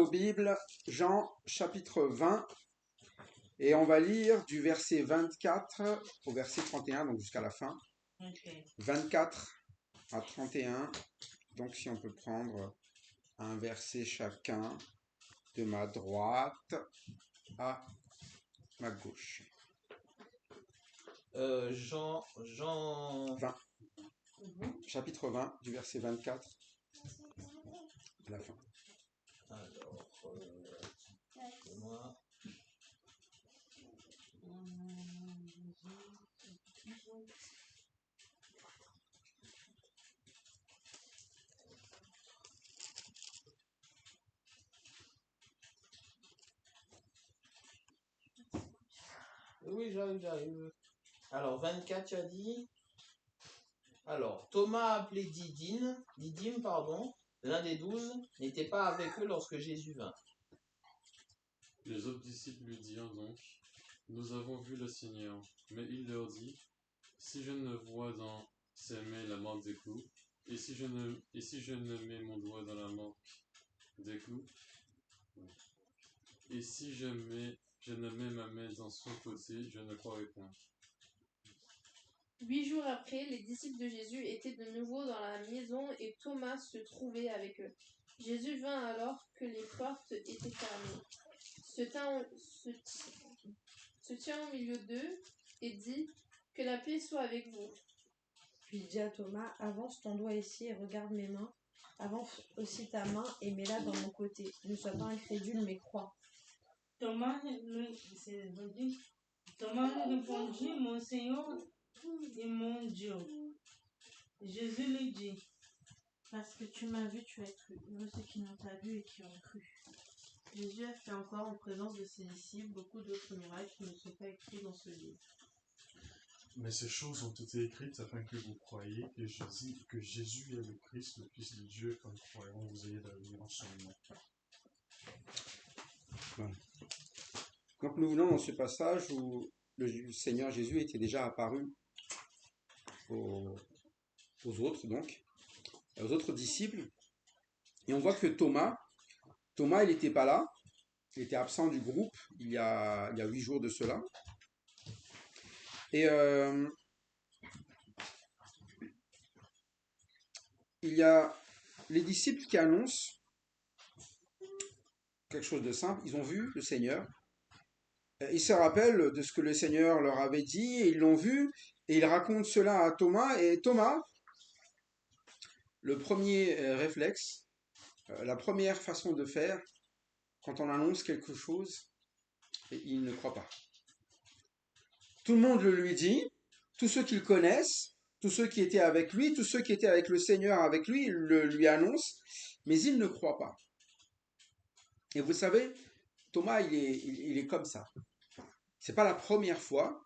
nos Bibles, Jean chapitre 20, et on va lire du verset 24 au verset 31, donc jusqu'à la fin. Ok. 24 à 31, donc si on peut prendre un verset chacun de ma droite à ma gauche. Jean 20, chapitre 20, du verset 24 à la fin. Alors, moi. Oui, j'arrive. Alors, 24, tu as dit. Alors, Thomas appelé Didyme, l'un des 12, n'était pas avec eux lorsque Jésus vint. Les autres disciples lui dirent donc, nous avons vu le Seigneur. Mais il leur dit, si je ne vois dans ses mains la marque des clous, et si je ne mets mon doigt dans la marque des clous, et si je ne mets ma main dans son côté, je ne croirai point. 8 jours après, les disciples de Jésus étaient de nouveau dans la maison et Thomas se trouvait avec eux. Jésus vint alors que les portes étaient fermées, se tient au milieu d'eux et dit « Que la paix soit avec vous ». Puis il dit à Thomas, avance ton doigt ici et regarde mes mains. Avance aussi ta main et mets-la dans mon côté. Ne sois pas incrédule, mais crois. Thomas lui répondit, mon Seigneur et mon Dieu. Jésus lui dit, parce que tu m'as vu, tu as cru. Heureux ceux qui n'ont pas vu et qui ont cru. Jésus a fait encore en présence de ses disciples beaucoup d'autres miracles qui ne sont pas écrits dans ce livre. Mais ces choses ont été écrites afin que vous croyiez que Jésus est le Christ, le Fils de Dieu, comme croyant vous ayez d'avenir en son nom. Voilà. Donc nous venons dans ce passage où le Seigneur Jésus était déjà apparu aux autres, donc, aux autres disciples. Et on voit que Thomas, il n'était pas là, il était absent du groupe il y a 8 jours de cela. Et il y a les disciples qui annoncent quelque chose de simple, ils ont vu le Seigneur. Ils se rappellent de ce que le Seigneur leur avait dit, et ils l'ont vu, et ils racontent cela à Thomas. Et Thomas, le premier réflexe, la première façon de faire, quand on annonce quelque chose, il ne croit pas. Tout le monde le lui dit, tous ceux qui le connaissent, tous ceux qui étaient avec lui, tous ceux qui étaient avec le Seigneur avec lui, le lui annoncent, mais il ne croit pas. Et vous savez, Thomas, il est comme ça. C'est pas la première fois,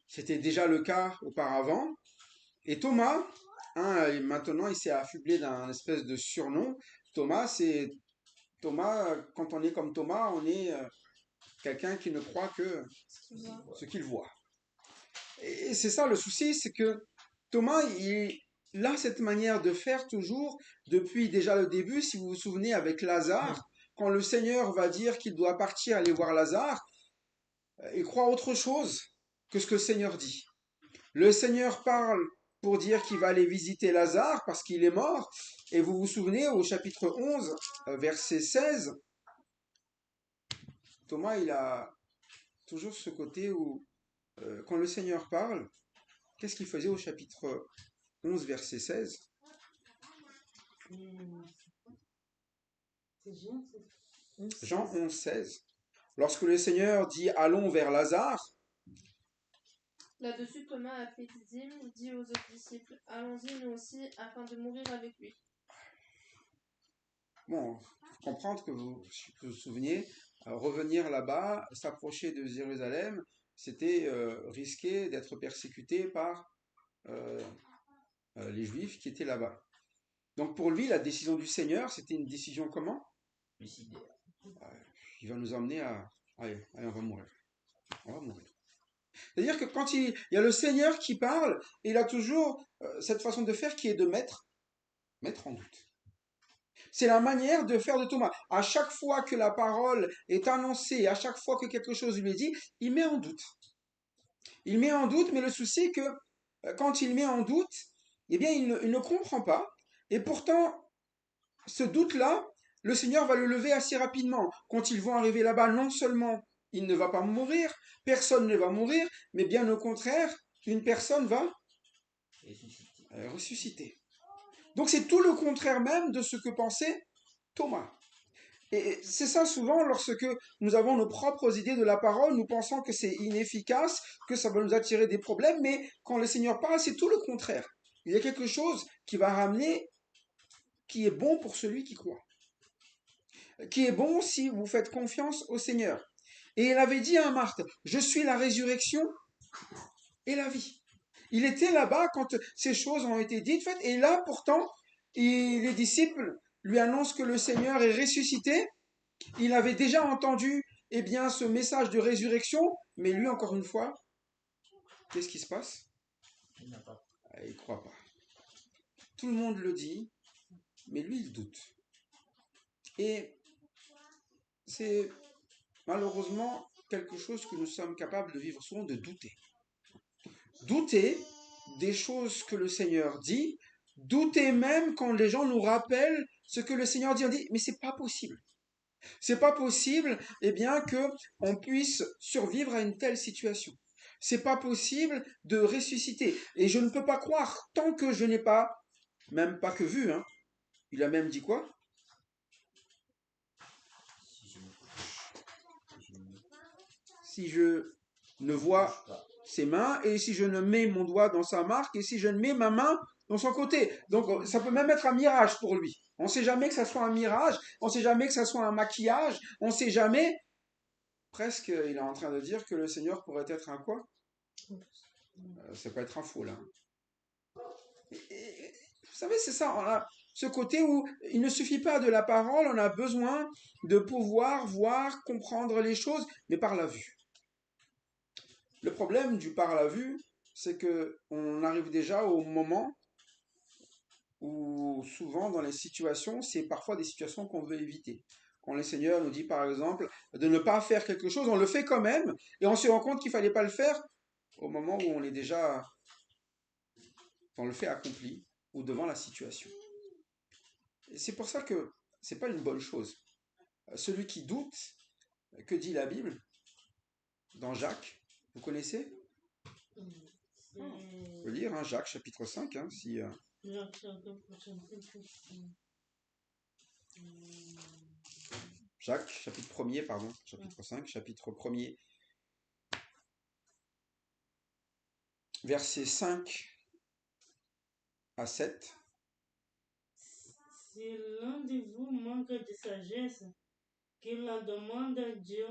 c'était déjà le cas auparavant. Et Thomas, maintenant il s'est affublé d'un espèce de surnom. Thomas, quand on est comme Thomas, on est quelqu'un qui ne croit que ce qu'il voit. Et c'est ça le souci, c'est que Thomas, il a cette manière de faire toujours, depuis déjà le début, si vous vous souvenez avec Lazare, quand le Seigneur va dire qu'il doit partir aller voir Lazare, il croit autre chose que ce que le Seigneur dit. Le Seigneur parle pour dire qu'il va aller visiter Lazare parce qu'il est mort, et vous vous souvenez au chapitre 11, verset 16, Thomas, il a toujours ce côté où, quand le Seigneur parle, qu'est-ce qu'il faisait au chapitre 11, verset 16? Jean 11, 16. Lorsque le Seigneur dit « Allons vers Lazare », là-dessus, Thomas, appelé Didyme, dit aux autres disciples « Allons-y nous aussi, afin de mourir avec lui. » Bon, il faut comprendre que vous vous souvenez, revenir là-bas, s'approcher de Jérusalem, c'était risquer d'être persécuté par les Juifs qui étaient là-bas. Donc pour lui, la décision du Seigneur, c'était une décision comment? Suicidaire. Il va nous emmener à... Allez, on va mourir. On va mourir. C'est-à-dire que quand il y a le Seigneur qui parle, il a toujours cette façon de faire qui est de mettre en doute. C'est la manière de faire de Thomas. À chaque fois que la parole est annoncée, à chaque fois que quelque chose lui est dit, il met en doute. Il met en doute, mais le souci est que quand il met en doute, eh bien, il ne comprend pas. Et pourtant, ce doute-là, le Seigneur va le lever assez rapidement. Quand ils vont arriver là-bas, non seulement il ne va pas mourir, personne ne va mourir, mais bien au contraire, une personne va ressusciter. Donc c'est tout le contraire même de ce que pensait Thomas. Et c'est ça souvent, lorsque nous avons nos propres idées de la parole, nous pensons que c'est inefficace, que ça va nous attirer des problèmes, mais quand le Seigneur parle, c'est tout le contraire. Il y a quelque chose qui va ramener, qui est bon pour celui qui croit, qui est bon si vous faites confiance au Seigneur. Et il avait dit à Marthe, je suis la résurrection et la vie. Il était là-bas quand ces choses ont été dites, faites, et là pourtant, les disciples lui annoncent que le Seigneur est ressuscité. Il avait déjà entendu eh bien, ce message de résurrection, mais lui, encore une fois, qu'est-ce qui se passe? Il ne croit pas. Tout le monde le dit, mais lui, il doute. Et c'est malheureusement quelque chose que nous sommes capables de vivre souvent, de douter. Douter des choses que le Seigneur dit, douter même quand les gens nous rappellent ce que le Seigneur dit. On dit, mais c'est pas possible. C'est pas possible, eh bien, que on puisse survivre à une telle situation. C'est pas possible de ressusciter. Et je ne peux pas croire tant que je n'ai pas, même pas que vu, hein. Il a même dit quoi? Si je ne vois ses mains, et si je ne mets mon doigt dans sa marque, et si je ne mets ma main dans son côté. Donc ça peut même être un mirage pour lui. On ne sait jamais que ça soit un mirage, on ne sait jamais que ça soit un maquillage, on ne sait jamais. Presque, il est en train de dire que le Seigneur pourrait être un quoi? Ça peut être un faux, là. Et, vous savez, c'est ça, on a ce côté où il ne suffit pas de la parole, on a besoin de pouvoir voir, comprendre les choses, mais par la vue. Le problème du par la vue, c'est que on arrive déjà au moment où souvent dans les situations, c'est parfois des situations qu'on veut éviter. Quand le Seigneur nous dit par exemple de ne pas faire quelque chose, on le fait quand même, et on se rend compte qu'il ne fallait pas le faire au moment où on est déjà dans le fait accompli ou devant la situation. Et c'est pour ça que ce n'est pas une bonne chose. Celui qui doute, que dit la Bible dans Jacques? Vous connaissez? On peut lire, hein, Jacques chapitre 5, hein, si... Jacques, chapitre 1er, pardon, chapitre 5, chapitre 1er, versets 5 à 7. Si l'un de vous manque de sagesse, qu'il la demande à Dieu,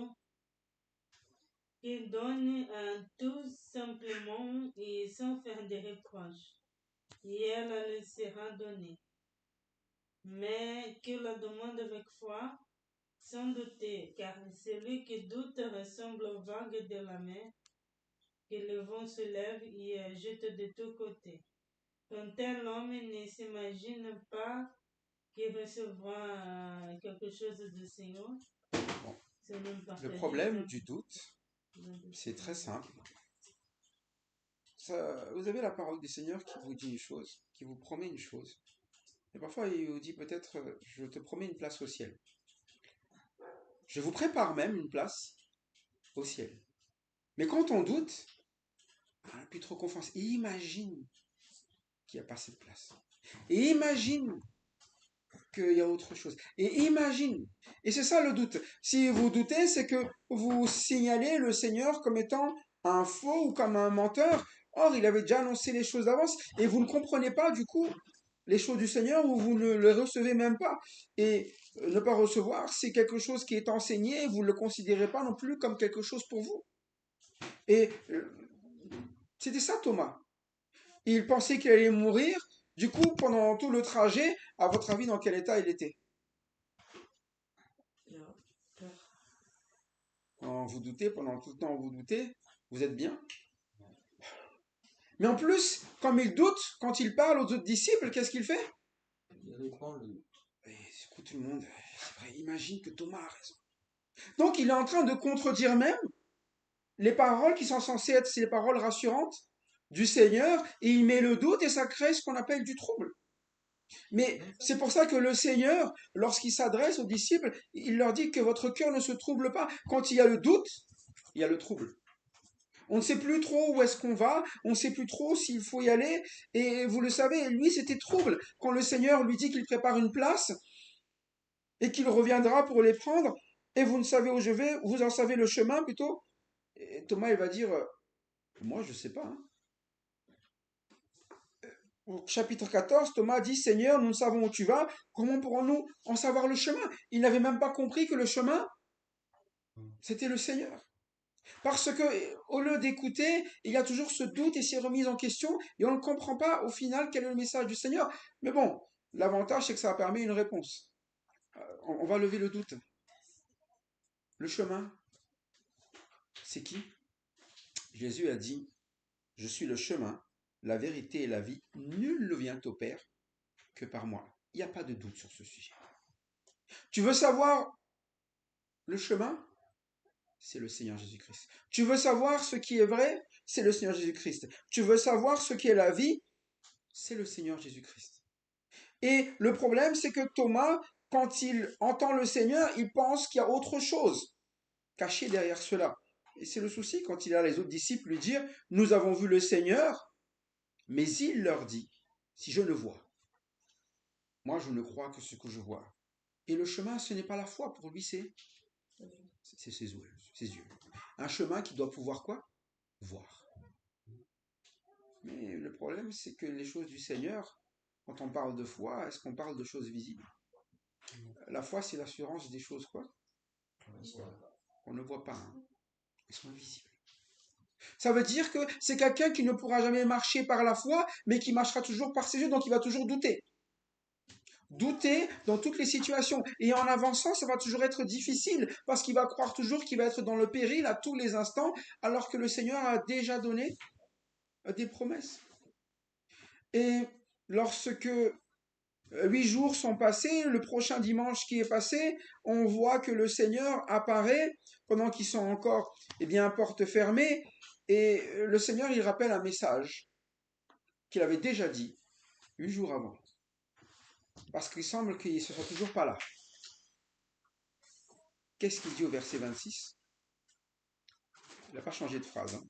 qu'il donne à tous simplement et sans faire de reproches, et elle le sera donnée. Mais qu'il la demande avec foi, sans douter, car celui qui doute ressemble aux vagues de la mer, que le vent se lève et jette de tous côtés. Un tel homme ne s'imagine pas qu'il recevra quelque chose du Seigneur. Bon. Le problème du doute, c'est très simple. Vous avez la parole du Seigneur qui vous dit une chose, qui vous promet une chose. Et parfois, il vous dit peut-être, je te promets une place au ciel. Je vous prépare même une place au ciel. Mais quand on doute, on n'a plus trop confiance. Et imagine qu'il n'y a pas cette place. Et imagine qu'il y a autre chose. Et imagine. Et c'est ça le doute. Si vous doutez, c'est que vous signalez le Seigneur comme étant un faux ou comme un menteur. Or, il avait déjà annoncé les choses d'avance et vous ne comprenez pas du coup les choses du Seigneur ou vous ne les recevez même pas. Et ne pas recevoir, c'est quelque chose qui est enseigné et vous ne le considérez pas non plus comme quelque chose pour vous. Et c'était ça Thomas. Il pensait qu'il allait mourir. Du coup, pendant tout le trajet, à votre avis, dans quel état il était? Quand vous doutez, pendant tout le temps vous doutez, vous êtes bien? Mais en plus, comme il doute, quand il parle aux autres disciples, qu'est-ce qu'il fait? Il répond lui. Écoute, tout le monde, c'est vrai, imagine que Thomas a raison. Donc il est en train de contredire même les paroles qui sont censées être les paroles rassurantes du Seigneur, et il met le doute et ça crée ce qu'on appelle du trouble. Mais c'est pour ça que le Seigneur, lorsqu'il s'adresse aux disciples, il leur dit que votre cœur ne se trouble pas. Quand il y a le doute, il y a le trouble. On ne sait plus trop où est-ce qu'on va, on ne sait plus trop s'il faut y aller, et vous le savez, lui c'était trouble. Quand le Seigneur lui dit qu'il prépare une place et qu'il reviendra pour les prendre, et vous ne savez où je vais, vous en savez le chemin plutôt, et Thomas il va dire, moi je ne sais pas, hein. Au chapitre 14, Thomas dit, Seigneur, nous ne savons où tu vas, comment pourrons-nous en savoir le chemin? Il n'avait même pas compris que le chemin, c'était le Seigneur. Parce que, au lieu d'écouter, il y a toujours ce doute et ces remises en question, et on ne comprend pas au final quel est le message du Seigneur. Mais bon, l'avantage, c'est que ça permet une réponse. On va lever le doute. Le chemin, c'est qui? Jésus a dit, je suis le chemin, la vérité et la vie. Nul ne vient au Père que par moi. Il n'y a pas de doute sur ce sujet. Tu veux savoir le chemin? C'est le Seigneur Jésus-Christ. Tu veux savoir ce qui est vrai? C'est le Seigneur Jésus-Christ. Tu veux savoir ce qui est la vie? C'est le Seigneur Jésus-Christ. Et le problème, c'est que Thomas, quand il entend le Seigneur, il pense qu'il y a autre chose caché derrière cela. Et c'est le souci quand il a les autres disciples lui dire, nous avons vu le Seigneur, mais il leur dit, si je le vois, moi je ne crois que ce que je vois. Et le chemin, ce n'est pas la foi, pour lui, c'est ses yeux. Un chemin qui doit pouvoir quoi? Voir. Mais le problème, c'est que les choses du Seigneur, quand on parle de foi, est-ce qu'on parle de choses visibles? La foi, c'est l'assurance des choses quoi? On ne voit pas, hein. Elles sont invisibles. Ça veut dire que c'est quelqu'un qui ne pourra jamais marcher par la foi, mais qui marchera toujours par ses yeux, donc il va toujours douter. Douter dans toutes les situations. Et en avançant, ça va toujours être difficile, parce qu'il va croire toujours qu'il va être dans le péril à tous les instants, alors que le Seigneur a déjà donné des promesses. Et lorsque 8 jours sont passés, le prochain dimanche qui est passé, on voit que le Seigneur apparaît pendant qu'ils sont encore porte fermée, et le Seigneur il rappelle un message qu'il avait déjà dit 8 jours avant. Parce qu'il semble qu'il ne soit toujours pas là. Qu'est-ce qu'il dit au verset 26? Il n'a pas changé de phrase, hein.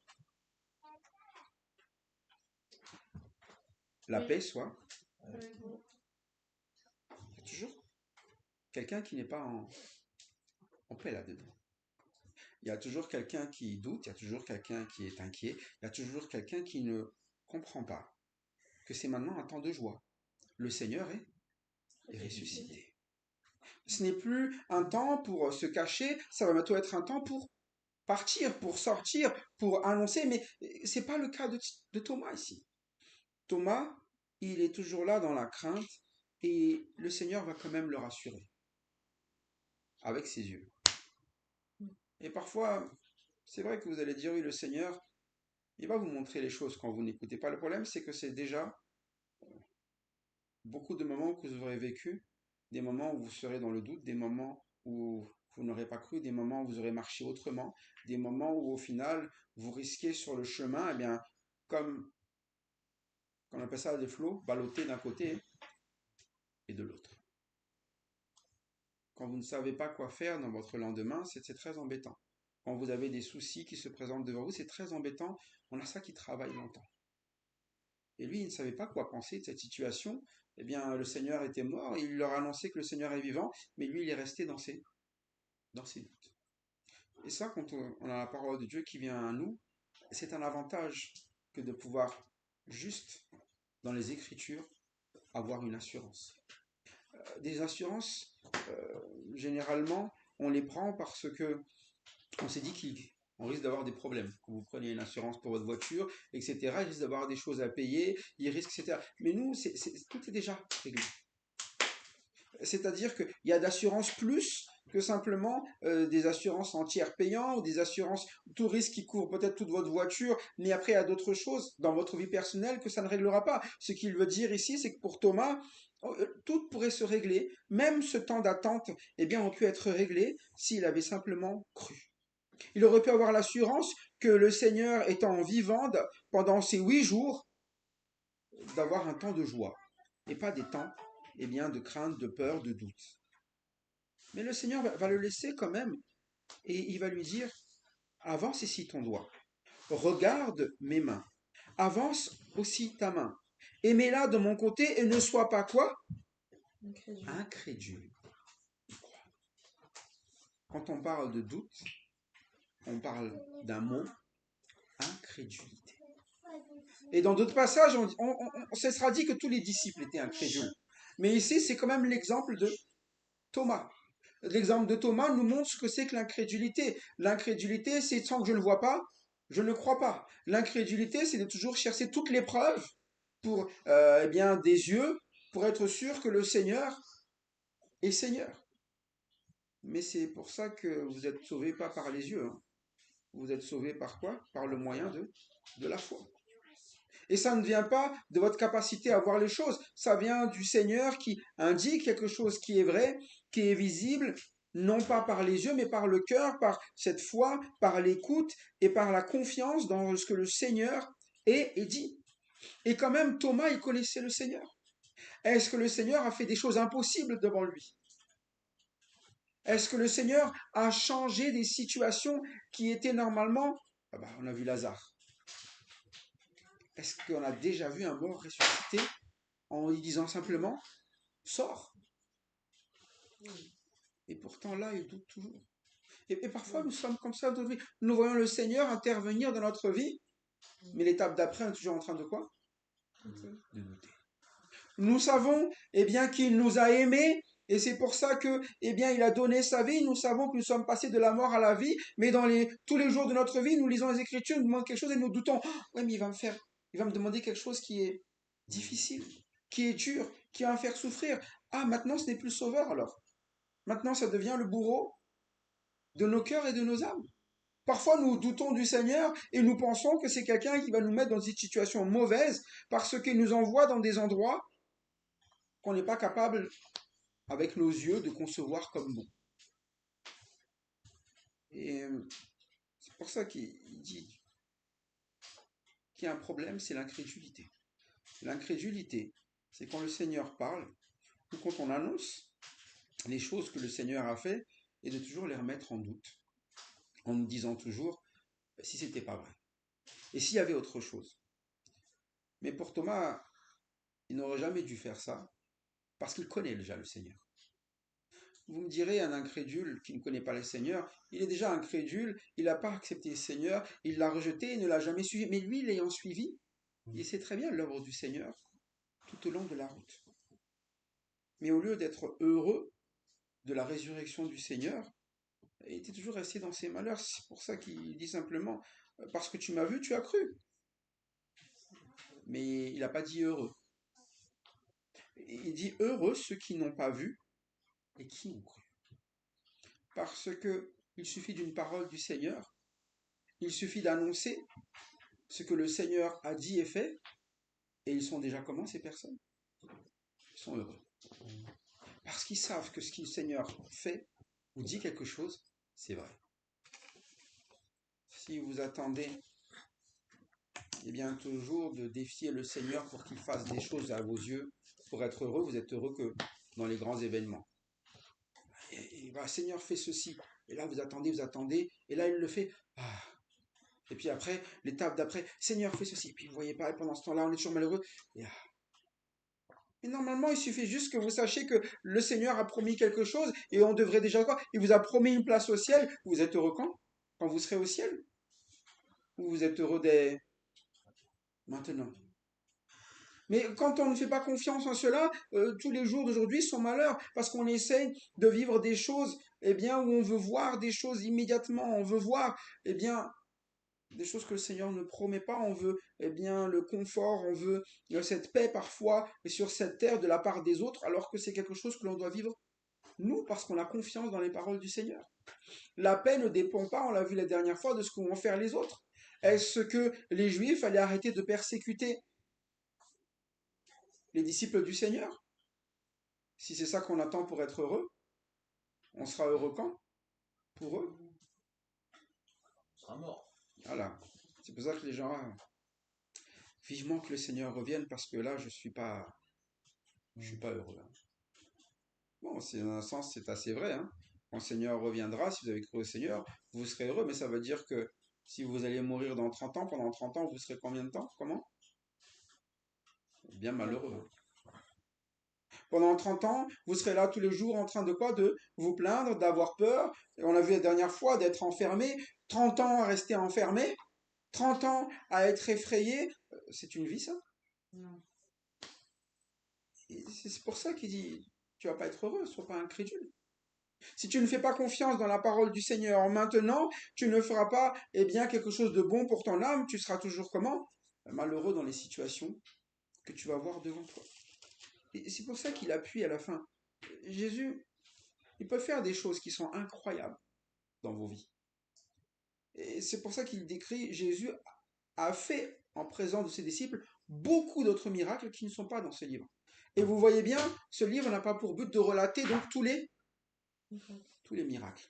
La paix soit. Il y a toujours quelqu'un qui n'est pas en paix là-dedans. Il y a toujours quelqu'un qui doute, il y a toujours quelqu'un qui est inquiet, il y a toujours quelqu'un qui ne comprend pas que c'est maintenant un temps de joie. Le Seigneur est ressuscité. Ce n'est plus un temps pour se cacher, ça va bientôt être un temps pour partir, pour sortir, pour annoncer, mais ce n'est pas le cas de Thomas ici. Thomas, il est toujours là dans la crainte et le Seigneur va quand même le rassurer avec ses yeux. Et parfois, c'est vrai que vous allez dire, oui, le Seigneur, il va vous montrer les choses quand vous n'écoutez pas. Le problème, c'est que c'est déjà beaucoup de moments que vous aurez vécu, des moments où vous serez dans le doute, des moments où vous n'aurez pas cru, des moments où vous aurez marché autrement, des moments où au final, vous risquez sur le chemin, comme on appelle ça des flots, ballottés d'un côté et de l'autre. Quand vous ne savez pas quoi faire dans votre lendemain, c'est très embêtant. Quand vous avez des soucis qui se présentent devant vous, c'est très embêtant. On a ça qui travaille longtemps. Et lui, il ne savait pas quoi penser de cette situation. Le Seigneur était mort, il leur a annoncé que le Seigneur est vivant, mais lui, il est resté dans ses doutes. Et ça, quand on a la parole de Dieu qui vient à nous, c'est un avantage que de pouvoir, juste dans les Écritures, avoir une assurance. Des assurances, généralement, on les prend parce que on s'est dit qu'on risque d'avoir des problèmes. Quand vous prenez une assurance pour votre voiture, etc., il risque d'avoir des choses à payer, il risque, etc. Mais nous, tout est déjà réglé. C'est-à-dire qu'il y a d'assurances plus que simplement des assurances en tiers payants ou des assurances tout risque qui couvre peut-être toute votre voiture, mais après il y a d'autres choses dans votre vie personnelle que ça ne réglera pas. Ce qu'il veut dire ici, c'est que pour Thomas, Tout pourrait se régler, même ce temps d'attente, eh bien, aurait pu être réglé s'il avait simplement cru. Il aurait pu avoir l'assurance que le Seigneur étant vivant pendant ces 8 jours, d'avoir un temps de joie, et pas des temps, eh bien, de crainte, de peur, de doute. Mais le Seigneur va le laisser quand même, et il va lui dire, avance ici ton doigt, regarde mes mains, avance aussi ta main, et mets-la de mon côté, et ne sois pas quoi? Incrédule. Incrédule. Quand on parle de doute, on parle d'un mot, incrédulité. Et dans d'autres passages, on se sera dit que tous les disciples étaient incrédules. Mais ici, c'est quand même l'exemple de Thomas. L'exemple de Thomas nous montre ce que c'est que l'incrédulité. L'incrédulité, c'est sans que je ne le vois pas, je ne crois pas. L'incrédulité, c'est de toujours chercher toutes les preuves pour eh bien, des yeux, pour être sûr que le Seigneur est Seigneur. Mais c'est pour ça que vous êtes sauvés pas par les yeux. Hein. Vous êtes sauvés par quoi? Par le moyen de la foi. Et ça ne vient pas de votre capacité à voir les choses, ça vient du Seigneur qui indique quelque chose qui est vrai, qui est visible, non pas par les yeux, mais par le cœur, par cette foi, par l'écoute et par la confiance dans ce que le Seigneur est et dit. Et quand même, Thomas, il connaissait le Seigneur. Est-ce que le Seigneur a fait des choses impossibles devant lui? Est-ce que le Seigneur a changé des situations qui étaient normalement... on a vu Lazare. Est-ce qu'on a déjà vu un mort ressuscité en lui disant simplement « Sors » Et pourtant là, il doute toujours. Et parfois, nous sommes comme ça. Nous voyons le Seigneur intervenir dans notre vie, mais l'étape d'après, on est toujours en train de quoi? De douter. Nous savons eh bien, qu'il nous a aimés, et c'est pour ça que, eh bien, il a donné sa vie. Nous savons que nous sommes passés de la mort à la vie, mais tous les jours de notre vie, nous lisons les Écritures, nous demandons quelque chose et nous doutons. Oui, mais il va me demander quelque chose qui est difficile, qui est dur, qui va me faire souffrir. Ah, maintenant, ce n'est plus le sauveur alors. Maintenant, ça devient le bourreau de nos cœurs et de nos âmes. Parfois, nous doutons du Seigneur et nous pensons que c'est quelqu'un qui va nous mettre dans une situation mauvaise parce qu'il nous envoie dans des endroits qu'on n'est pas capable, avec nos yeux, de concevoir comme bon. Et c'est pour ça qu'il dit qu'il y a un problème, c'est l'incrédulité. L'incrédulité, c'est quand le Seigneur parle ou quand on annonce les choses que le Seigneur a fait et de toujours les remettre en doute, en nous disant toujours si c'était pas vrai. Et s'il y avait autre chose. Mais pour Thomas, il n'aurait jamais dû faire ça, parce qu'il connaît déjà le Seigneur. Vous me direz, un incrédule qui ne connaît pas le Seigneur, il est déjà incrédule, il n'a pas accepté le Seigneur, il l'a rejeté, il ne l'a jamais suivi. Mais lui, l'ayant suivi, il sait très bien l'œuvre du Seigneur tout au long de la route. Mais au lieu d'être heureux de la résurrection du Seigneur, il était toujours resté dans ses malheurs. C'est pour ça qu'il dit simplement, parce que tu m'as vu, tu as cru. Mais il n'a pas dit heureux. Il dit heureux ceux qui n'ont pas vu et qui ont cru. Parce que il suffit d'une parole du Seigneur, il suffit d'annoncer ce que le Seigneur a dit et fait, et ils sont déjà comment ces personnes? Ils sont heureux. Parce qu'ils savent que ce que le Seigneur fait ou dit quelque chose, c'est vrai. Si vous attendez eh bien, toujours de défier le Seigneur pour qu'il fasse des choses à vos yeux, pour être heureux, vous êtes heureux que dans les grands événements. Et Seigneur fait ceci, et là vous attendez, et là il le fait. Et puis après, l'étape d'après, Seigneur fait ceci, et puis vous ne voyez pas, et pendant ce temps-là on est toujours malheureux. Et normalement, il suffit juste que vous sachiez que le Seigneur a promis quelque chose, et on devrait déjà quoi? Il vous a promis une place au ciel. Vous êtes heureux quand? Quand vous serez au ciel? Ou vous êtes heureux maintenant? Mais quand on ne fait pas confiance en cela, tous les jours d'aujourd'hui sont malheurs, parce qu'on essaie de vivre des choses, eh bien, où on veut voir des choses immédiatement, on veut voir, eh bien, des choses que le Seigneur ne promet pas, on veut, eh bien, le confort, on veut cette paix parfois sur cette terre de la part des autres, alors que c'est quelque chose que l'on doit vivre nous, parce qu'on a confiance dans les paroles du Seigneur. La paix ne dépend pas, on l'a vu la dernière fois, de ce que vont faire les autres. Est-ce que les Juifs allaient arrêter de persécuter les disciples du Seigneur? Si c'est ça qu'on attend pour être heureux, on sera heureux quand? Pour eux? On sera mort. Voilà. C'est pour ça que les gens, vivement que le Seigneur revienne parce que là, je suis pas heureux, hein. Bon, c'est dans un sens, c'est assez vrai, hein. Quand le Seigneur reviendra, si vous avez cru au Seigneur, vous serez heureux, mais ça veut dire que si vous allez mourir dans 30 ans, pendant 30 ans, vous serez combien de temps? Comment? Bien malheureux, hein. Pendant 30 ans, vous serez là tous les jours en train de quoi? De vous plaindre, d'avoir peur. Et on a vu la dernière fois d'être enfermé. 30 ans à rester enfermé. 30 ans à être effrayé. C'est une vie, ça? Non. Et c'est pour ça qu'il dit, tu vas pas être heureux, sois pas incrédule. Si tu ne fais pas confiance dans la parole du Seigneur maintenant, tu ne feras pas, eh bien, quelque chose de bon pour ton âme. Tu seras toujours comment? Malheureux dans les situations que tu vas voir devant toi. Et c'est pour ça qu'il appuie à la fin. Jésus, il peut faire des choses qui sont incroyables dans vos vies. Et c'est pour ça qu'il décrit, Jésus a fait en présence de ses disciples beaucoup d'autres miracles qui ne sont pas dans ce livre. Et vous voyez bien, ce livre n'a pas pour but de relater donc tous les miracles.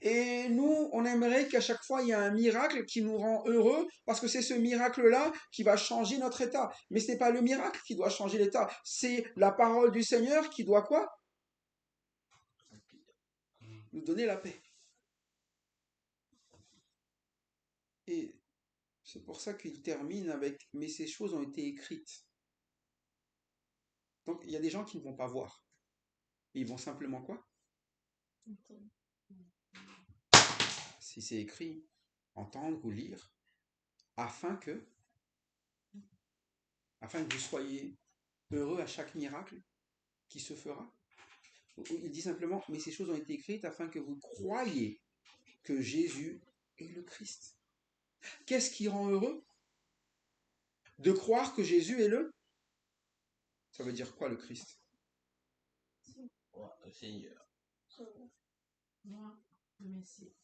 Et nous, on aimerait qu'à chaque fois, il y ait un miracle qui nous rend heureux, parce que c'est ce miracle-là qui va changer notre état. Mais ce n'est pas le miracle qui doit changer l'état, c'est la parole du Seigneur qui doit quoi? Nous donner la paix. Et c'est pour ça qu'il termine avec « mais ces choses ont été écrites ». Donc, il y a des gens qui ne vont pas voir. Ils vont simplement quoi? Si c'est écrit, entendre ou lire, afin que vous soyez heureux à chaque miracle qui se fera. Il dit simplement, mais ces choses ont été écrites afin que vous croyiez que Jésus est le Christ. Qu'est-ce qui rend heureux? De croire que Jésus est le... Ça veut dire quoi le Christ? Ouais, le Seigneur. Moi, le Messie.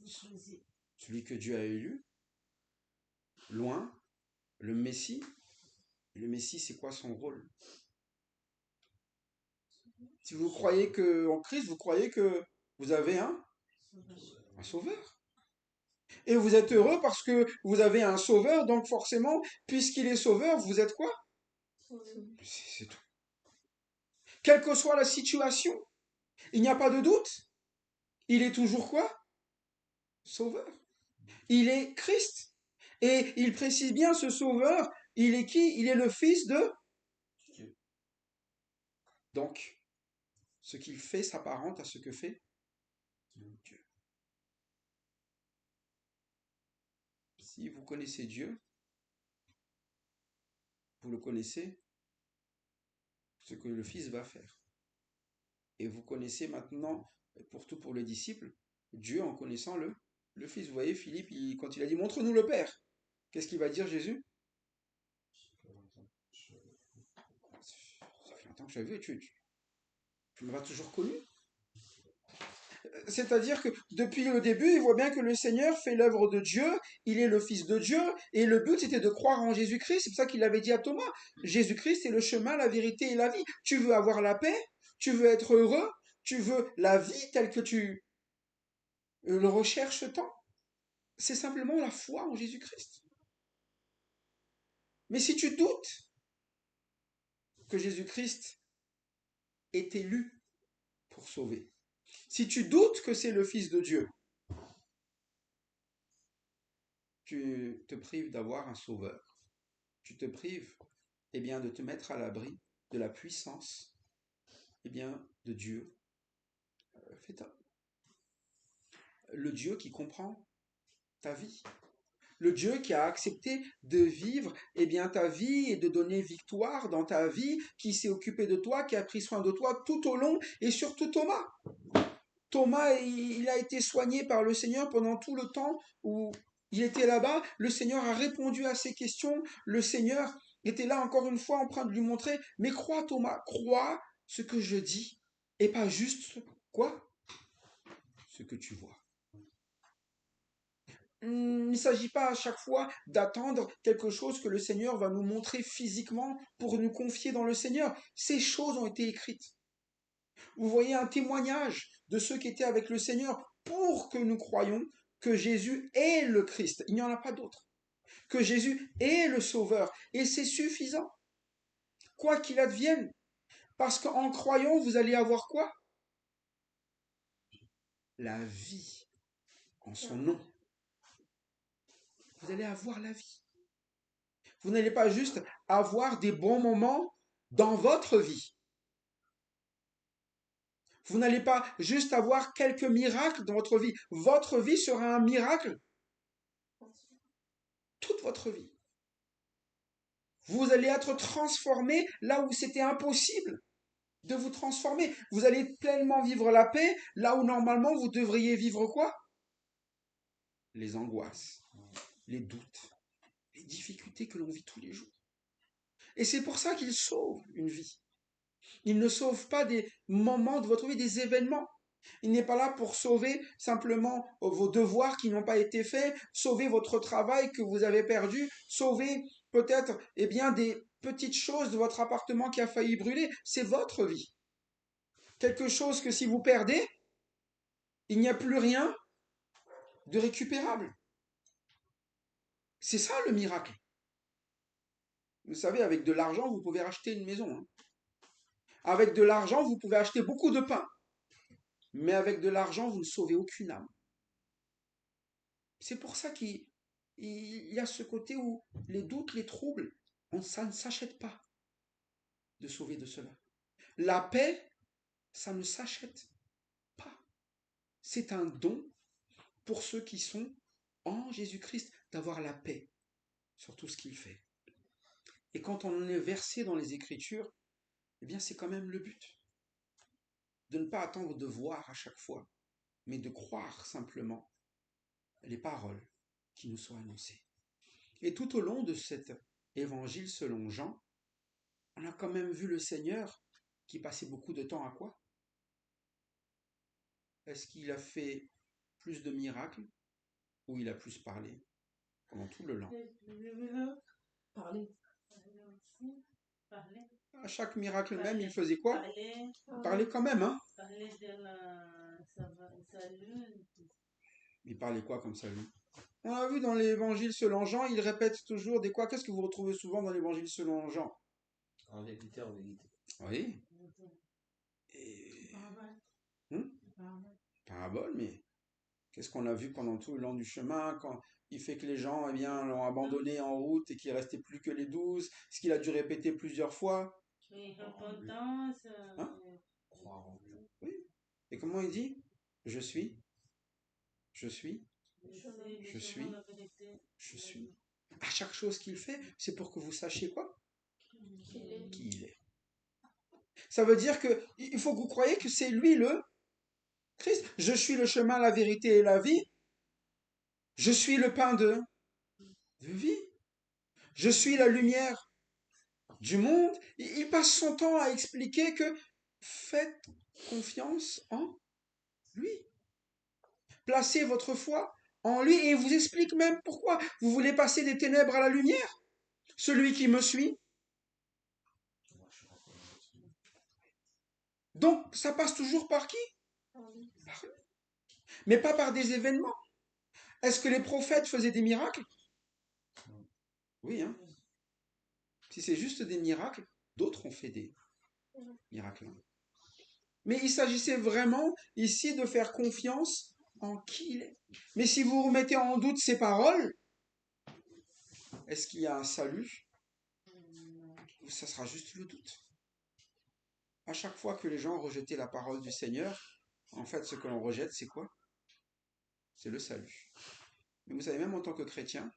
Je choisis. Celui que Dieu a élu, loin, le Messie. Le Messie, c'est quoi son rôle? Si vous croyez en Christ, vous croyez que vous avez un sauveur. Et vous êtes heureux parce que vous avez un sauveur, donc forcément, puisqu'il est sauveur, vous êtes quoi? C'est tout. Quelle que soit la situation, il n'y a pas de doute. Il est toujours quoi? Sauveur. Il est Christ. Et il précise bien ce sauveur, il est qui? Il est le fils de Dieu. Donc, ce qu'il fait s'apparente à ce que fait Dieu. Si vous connaissez Dieu, vous le connaissez, ce que le Fils va faire. Et vous connaissez maintenant, pour les disciples, Dieu en connaissant le Fils. Vous voyez, Philippe, quand il a dit « Montre-nous le Père », qu'est-ce qu'il va dire Jésus? Ça fait longtemps que je l'ai vu, tu ne m'as pas toujours connu. C'est-à-dire que depuis le début, il voit bien que le Seigneur fait l'œuvre de Dieu, il est le Fils de Dieu, et le but c'était de croire en Jésus-Christ. C'est pour ça qu'il avait dit à Thomas, Jésus-Christ est le chemin, la vérité et la vie. Tu veux avoir la paix, tu veux être heureux, tu veux la vie telle que tu le recherches tant. C'est simplement la foi en Jésus-Christ. Mais si tu doutes que Jésus-Christ est élu pour sauver, si tu doutes que c'est le Fils de Dieu, tu te prives d'avoir un sauveur. Tu te prives, eh bien, de te mettre à l'abri de la puissance, eh bien, de Dieu. Le Dieu qui comprend ta vie. Le Dieu qui a accepté de vivre, eh bien, ta vie et de donner victoire dans ta vie, qui s'est occupé de toi, qui a pris soin de toi tout au long, et surtout Thomas. Thomas, il a été soigné par le Seigneur pendant tout le temps où il était là-bas. Le Seigneur a répondu à ses questions. Le Seigneur était là encore une fois en train de lui montrer, mais crois Thomas, crois ce que je dis et pas juste quoi? Ce que tu vois. Il ne s'agit pas à chaque fois d'attendre quelque chose que le Seigneur va nous montrer physiquement pour nous confier dans le Seigneur. Ces choses ont été écrites. Vous voyez un témoignage de ceux qui étaient avec le Seigneur pour que nous croyions que Jésus est le Christ. Il n'y en a pas d'autre. Que Jésus est le Sauveur. Et c'est suffisant. Quoi qu'il advienne. Parce qu'en croyant, vous allez avoir quoi? La vie en son nom. Vous allez avoir la vie. Vous n'allez pas juste avoir des bons moments dans votre vie. Vous n'allez pas juste avoir quelques miracles dans votre vie. Votre vie sera un miracle toute votre vie. Vous allez être transformé là où c'était impossible de vous transformer. Vous allez pleinement vivre la paix là où normalement vous devriez vivre quoi? Les angoisses, les doutes, les difficultés que l'on vit tous les jours. Et c'est pour ça qu'il sauve une vie. Il ne sauve pas des moments de votre vie, des événements. Il n'est pas là pour sauver simplement vos devoirs qui n'ont pas été faits, sauver votre travail que vous avez perdu, sauver peut-être des petites choses de votre appartement qui a failli brûler. C'est votre vie. Quelque chose que si vous perdez, il n'y a plus rien de récupérable. C'est ça le miracle. Vous savez, avec de l'argent, vous pouvez racheter une maison. Avec de l'argent, vous pouvez acheter beaucoup de pain. Mais avec de l'argent, vous ne sauvez aucune âme. C'est pour ça qu'il y a ce côté où les doutes, les troubles, ça ne s'achète pas de sauver de cela. La paix, ça ne s'achète pas. C'est un don pour ceux qui sont en Jésus-Christ d'avoir la paix sur tout ce qu'il fait. Et quand on est versé dans les Écritures, eh bien c'est quand même le but. De ne pas attendre de voir à chaque fois, mais de croire simplement les paroles qui nous sont annoncées. Et tout au long de cet évangile selon Jean, on a quand même vu le Seigneur qui passait beaucoup de temps à quoi? Est-ce qu'il a fait plus de miracles ou il a plus parlé pendant tout le long? Parler. À chaque miracle même, il faisait quoi? Il parlait quand même, hein? Il parlait quoi comme salut? On a vu dans l'évangile selon Jean, il répète toujours des quoi? Qu'est-ce que vous retrouvez souvent dans l'évangile selon Jean? En vérité, en vérité. Oui. Et... Parabole, mais qu'est-ce qu'on a vu pendant tout le long du chemin quand il fait que les gens l'ont abandonné en route et qu'il ne restait plus que les 12, ce qu'il a dû répéter plusieurs fois? Hein? Oui. Et comment il dit? Je suis. Je suis. Je suis. Je suis. À chaque chose qu'il fait, c'est pour que vous sachiez quoi? Qui il est. Ça veut dire que il faut que vous croyiez que c'est lui le Christ. Je suis le chemin, la vérité et la vie. Je suis le pain de vie. Je suis la lumière du monde. Il passe son temps à expliquer que faites confiance en lui. Placez votre foi en lui et il vous explique même pourquoi. Vous voulez passer des ténèbres à la lumière? Celui qui me suit. Donc, ça passe toujours par qui? Par lui. Mais pas par des événements. Est-ce que les prophètes faisaient des miracles? Oui, hein. Si c'est juste des miracles, d'autres ont fait des miracles. Mais il s'agissait vraiment ici de faire confiance en qui il est. Mais si vous remettez en doute ces paroles, est-ce qu'il y a un salut? Ou ça sera juste le doute? À chaque fois que les gens rejetaient la parole du Seigneur, en fait, ce que l'on rejette, c'est quoi? C'est le salut. Mais vous savez, même en tant que chrétien,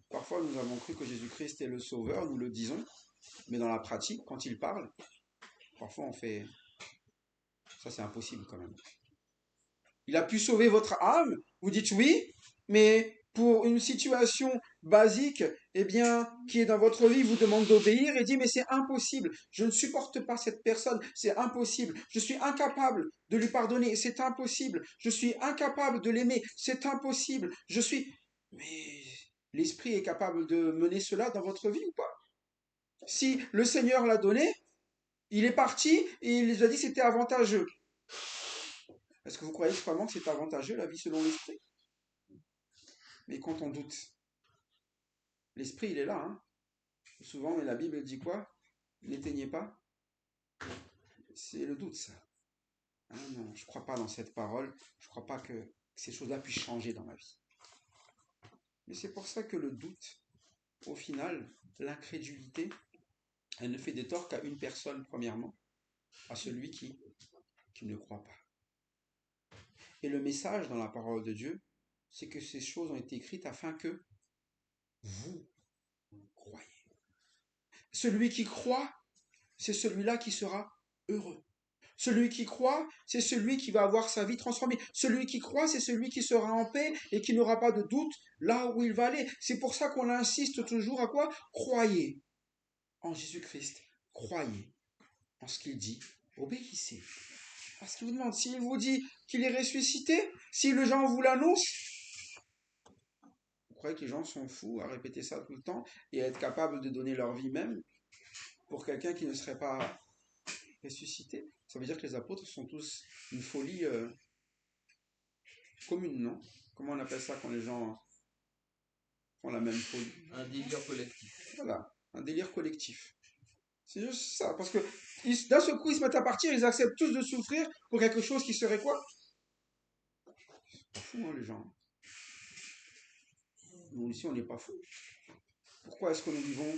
parfois nous avons cru que Jésus-Christ est le Sauveur, nous le disons, mais dans la pratique, quand il parle, parfois on fait... Ça, c'est impossible quand même. Il a pu sauver votre âme, vous dites oui, mais pour une situation basique, eh bien, qui est dans votre vie, vous demande d'obéir et dit, mais c'est impossible, je ne supporte pas cette personne, c'est impossible, je suis incapable de lui pardonner, c'est impossible, je suis incapable de l'aimer, c'est impossible, je suis... Mais l'Esprit est capable de mener cela dans votre vie ou pas? Si le Seigneur l'a donné, il est parti et il les a dit que c'était avantageux. Est-ce que vous croyez vraiment que c'est avantageux la vie selon l'Esprit? Mais quand on doute, l'Esprit il est là, hein. Souvent, mais la Bible dit quoi? N'éteignez pas. C'est le doute, ça. Ah non, je ne crois pas dans cette parole. Je ne crois pas que ces choses-là puissent changer dans ma vie. Mais c'est pour ça que le doute, au final, l'incrédulité, elle ne fait de tort qu'à une personne, premièrement, à celui qui ne croit pas. Et le message dans la parole de Dieu, c'est que ces choses ont été écrites afin que vous croyez. Celui qui croit, c'est celui-là qui sera heureux. Celui qui croit, c'est celui qui va avoir sa vie transformée. Celui qui croit, c'est celui qui sera en paix et qui n'aura pas de doute là où il va aller. C'est pour ça qu'on insiste toujours à quoi? Croyez en Jésus-Christ. Croyez en ce qu'il dit. Obéissez. Parce qu'il vous demande, s'il vous dit qu'il est ressuscité, si les gens vous l'annoncent, vous croyez que les gens sont fous à répéter ça tout le temps et à être capables de donner leur vie même pour quelqu'un qui ne serait pas ressuscité? Ça veut dire que les apôtres sont tous une folie commune, non? Comment on appelle ça quand les gens font la même folie? Un délire collectif. Voilà, un délire collectif. C'est juste ça, parce que d'un seul coup, ils se mettent à partir, ils acceptent tous de souffrir pour quelque chose qui serait quoi? C'est pas fou, hein, les gens. Nous, ici, on n'est pas fous. Pourquoi est-ce que nous vivons,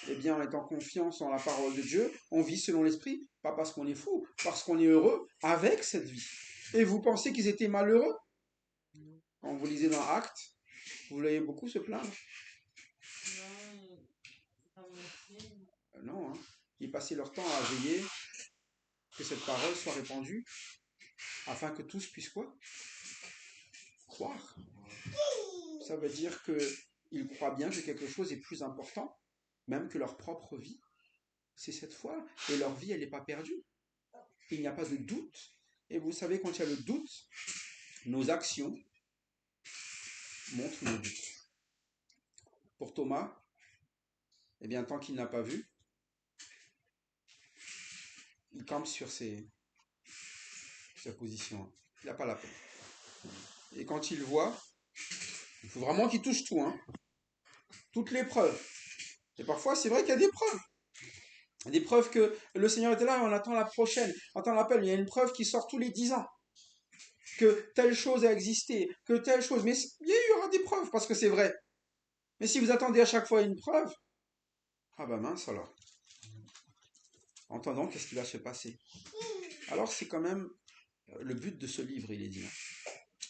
eh bien, en étant confiance en la parole de Dieu? On vit selon l'esprit, pas parce qu'on est fou, parce qu'on est heureux avec cette vie. Et vous pensez qu'ils étaient malheureux? Quand vous lisez dans Actes, vous voyez beaucoup se plaindre? Non, hein. Ils passaient leur temps à veiller que cette parole soit répandue afin que tous puissent quoi? Croire. Ça veut dire qu'ils croient bien que quelque chose est plus important, même que leur propre vie. C'est cette foi. Et leur vie, elle n'est pas perdue. Il n'y a pas de doute. Et vous savez, quand il y a le doute, nos actions montrent le doute. Pour Thomas, eh bien, tant qu'il n'a pas vu, il campe sur sa position. Il n'a pas la peine. Et quand il voit, il faut vraiment qu'il touche tout, hein. Toutes les preuves. Et parfois, c'est vrai qu'il y a des preuves. Des preuves que le Seigneur était là et on attend la prochaine. On attend l'appel. Il y a une preuve qui sort tous les 10 ans. Que telle chose a existé, que telle chose. Mais il y aura des preuves parce que c'est vrai. Mais si vous attendez à chaque fois une preuve, ah bah mince alors. Entendons qu'est-ce qui va se passer. Alors c'est quand même le but de ce livre, il est dit.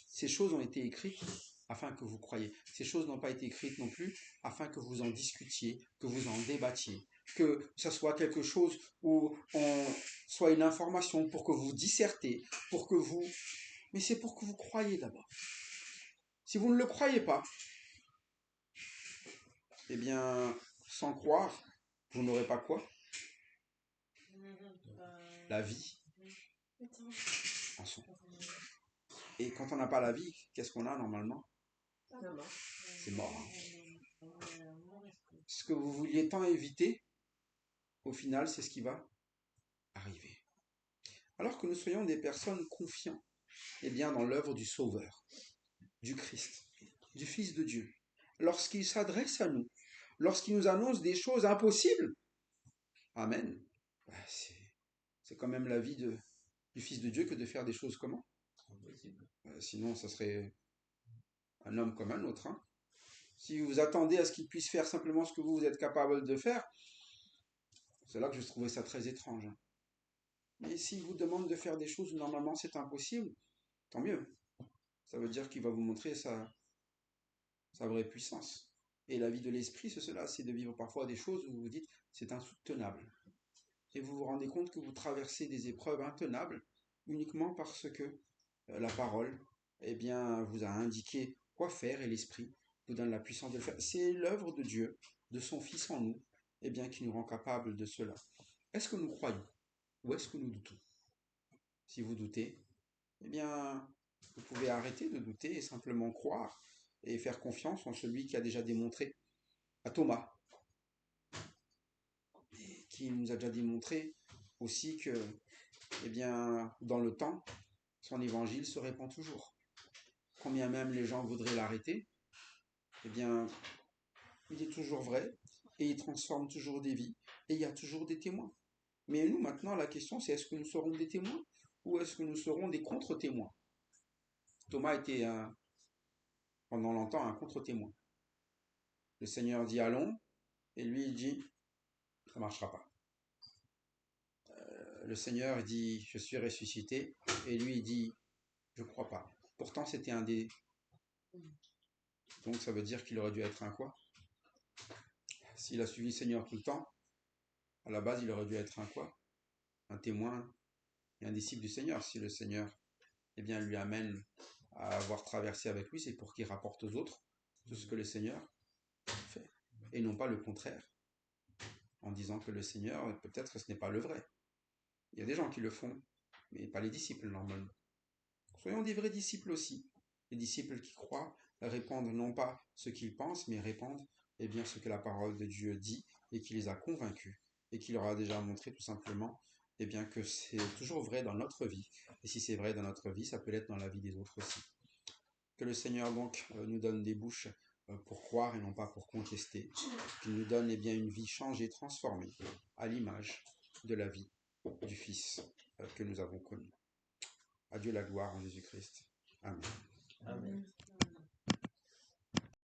Ces choses ont été écrites afin que vous croyiez. Ces choses n'ont pas été écrites non plus afin que vous en discutiez, que vous en débattiez, que ce soit quelque chose où on soit une information pour que vous dissertez, pour que vous... Mais c'est pour que vous croyiez d'abord. Si vous ne le croyez pas, eh bien, sans croire, vous n'aurez pas quoi? La vie en son. Et quand on n'a pas la vie, qu'est-ce qu'on a normalement? C'est mort. Hein. Ce que vous vouliez tant éviter, au final, c'est ce qui va arriver. Alors que nous soyons des personnes confiantes, eh bien, dans l'œuvre du Sauveur, du Christ, du Fils de Dieu, lorsqu'il s'adresse à nous, lorsqu'il nous annonce des choses impossibles, amen, c'est quand même la vie du Fils de Dieu que de faire des choses comment? Impossible. Sinon, ça serait un homme comme un autre. Hein. Si vous attendez à ce qu'il puisse faire simplement ce que vous êtes capable de faire, c'est là que je trouvais ça très étrange. Hein. Mais s'il vous demande de faire des choses où normalement c'est impossible, tant mieux. Ça veut dire qu'il va vous montrer sa vraie puissance. Et la vie de l'esprit, c'est cela, c'est de vivre parfois des choses où vous vous dites c'est insoutenable. Et vous vous rendez compte que vous traversez des épreuves intenables uniquement parce que la parole, eh bien, vous a indiqué quoi faire et l'esprit vous donne la puissance de le faire. C'est l'œuvre de Dieu, de son Fils en nous, eh bien, qui nous rend capables de cela. Est-ce que nous croyons ou est-ce que nous doutons? Si vous doutez, eh bien, vous pouvez arrêter de douter et simplement croire et faire confiance en celui qui a déjà démontré à Thomas, et qui nous a déjà démontré aussi que, eh bien, dans le temps, son évangile se répand toujours. Combien même les gens voudraient l'arrêter, eh bien, il est toujours vrai et il transforme toujours des vies et il y a toujours des témoins. Mais nous, maintenant, la question, c'est est-ce que nous serons des témoins ou est-ce que nous serons des contre-témoins? Thomas était pendant longtemps un contre-témoin. Le Seigneur dit allons et lui il dit ça ne marchera pas. Le Seigneur dit je suis ressuscité et lui il dit je ne crois pas. Pourtant c'était un des... Donc ça veut dire qu'il aurait dû être un quoi? S'il a suivi le Seigneur tout le temps, à la base il aurait dû être un quoi? Un témoin et un disciple du Seigneur. Si le Seigneur eh bien, lui amène à avoir traversé avec lui, c'est pour qu'il rapporte aux autres tout ce que le Seigneur fait. Et non pas le contraire, en disant que le Seigneur, peut-être ce n'est pas le vrai. Il y a des gens qui le font, mais pas les disciples normalement. Soyons des vrais disciples aussi. Les disciples qui croient répandent non pas ce qu'ils pensent, mais répandent eh bien, ce que la parole de Dieu dit et qui les a convaincus et qui leur a déjà montré tout simplement eh bien, que c'est toujours vrai dans notre vie. Et si c'est vrai dans notre vie, ça peut l'être dans la vie des autres aussi. Que le Seigneur donc nous donne des bouches pour croire et non pas pour contester. Qu'il nous donne eh bien, une vie changée, transformée, à l'image de la vie du Fils que nous avons connu. À Dieu la gloire en Jésus-Christ. Amen. Amen.